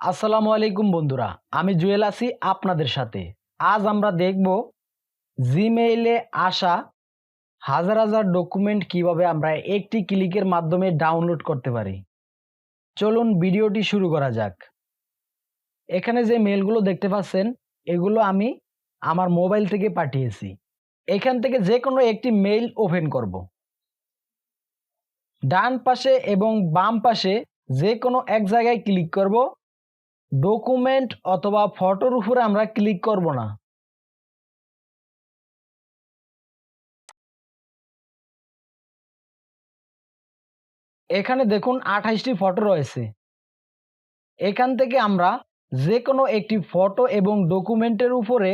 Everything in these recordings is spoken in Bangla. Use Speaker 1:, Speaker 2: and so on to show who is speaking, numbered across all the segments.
Speaker 1: আসসালামু আলাইকুম বন্ধুরা, আমি জুয়েল আছি আপনাদের সাথে। আজ আমরা দেখব জিমেইলে আসা হাজার হাজার ডকুমেন্ট কিভাবে আমরা একটি ক্লিকের মাধ্যমে ডাউনলোড করতে পারি। চলুন ভিডিওটি শুরু করা যাক। এখানে যে মেলগুলো দেখতে পাচ্ছেন এগুলো আমি আমার মোবাইল থেকে পাঠিয়েছি। এখান থেকে যে কোনো একটি মেইল ওপেন করব। ডান পাশে এবং বাম পাশে যে কোনো এক জায়গায় ক্লিক করব। ডকুমেন্ট অথবা ফটোর উপরে আমরা ক্লিক করব না। এখানে দেখুন 28টি ফটো রয়েছে। এখান থেকে আমরা যে কোনো একটি ফটো এবং ডকুমেন্টের উপরে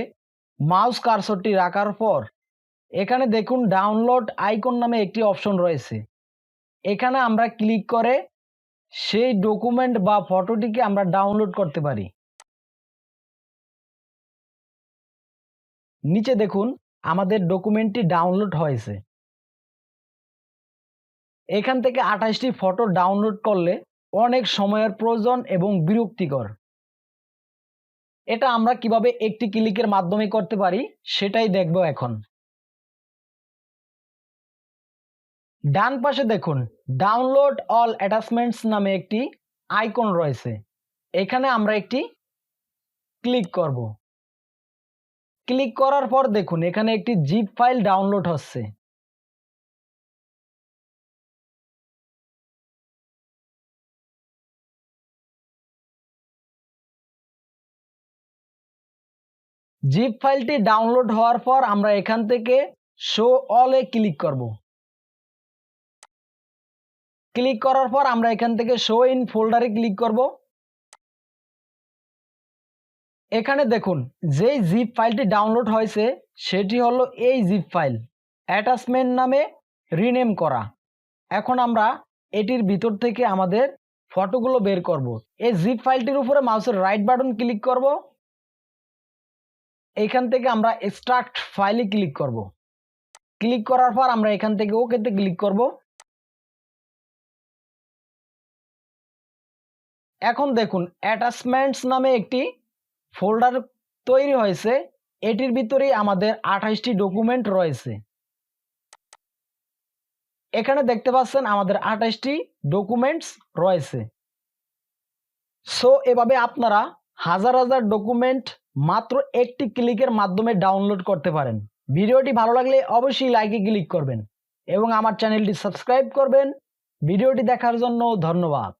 Speaker 1: মাউস কার্সরটি রাখার পর এখানে দেখুন ডাউনলোড আইকন নামে একটি অপশন রয়েছে। এখানে আমরা ক্লিক করে সেই ডকুমেন্ট বা ফটোটিকে আমরা ডাউনলোড করতে পারি। নিচে দেখুন আমাদের ডকুমেন্টটি ডাউনলোড হয়েছে। এখান থেকে 28টি ফটো ডাউনলোড করলে অনেক সময়ের প্রয়োজন এবং বিরক্তিকর। এটা আমরা কিভাবে একটি ক্লিকের মাধ্যমে করতে পারি সেটাই দেখব এখন। ডান পাশে দেখুন ডাউনলোড অল অ্যাটাচমেন্টস নামে একটি আইকন রয়েছে। এখানে আমরা একটি ক্লিক করব। ক্লিক করার পর দেখুন এখানে একটি জিপ ফাইল ডাউনলোড হচ্ছে। জিপ ফাইলটি ডাউনলোড হওয়ার পর আমরা এখান থেকে শো অলে ক্লিক করব। ক্লিক করার পর আমরা এখান থেকে শো ইন ফোল্ডারে ক্লিক করব। এখানে দেখুন যেই জিপ ফাইলটি ডাউনলোড হয়েছে সেটি হলো এই জিপ ফাইল, অ্যাটাচমেন্ট নামে রিনেম করা। এখন আমরা এটির ভিতর থেকে আমাদের ফটোগুলো বের করব। এই জিপ ফাইলটির উপরে মাউসের রাইট বাটন ক্লিক করব। এখান থেকে আমরা এক্সট্রাক্ট ফাইলে ক্লিক করব। ক্লিক করার পর আমরা এখান থেকে ওকেতে ক্লিক করব। এখন দেখুন অ্যাটাচমেন্টস নামে একটি ফোল্ডার তৈরি হয়েছে। এটির ভিতরেই আমাদের 28টি ডকুমেন্ট রয়েছে। এখানে দেখতে পাচ্ছেন আমাদের 28টি ডকুমেন্টস রয়েছে। সো এভাবে আপনারা হাজার হাজার ডকুমেন্ট মাত্র একটি ক্লিকের মাধ্যমে ডাউনলোড করতে পারেন। ভিডিওটি ভালো লাগলে অবশ্যই লাইকে ক্লিক করবেন এবং আমার চ্যানেলটি সাবস্ক্রাইব করবেন। ভিডিওটি দেখার জন্য ধন্যবাদ।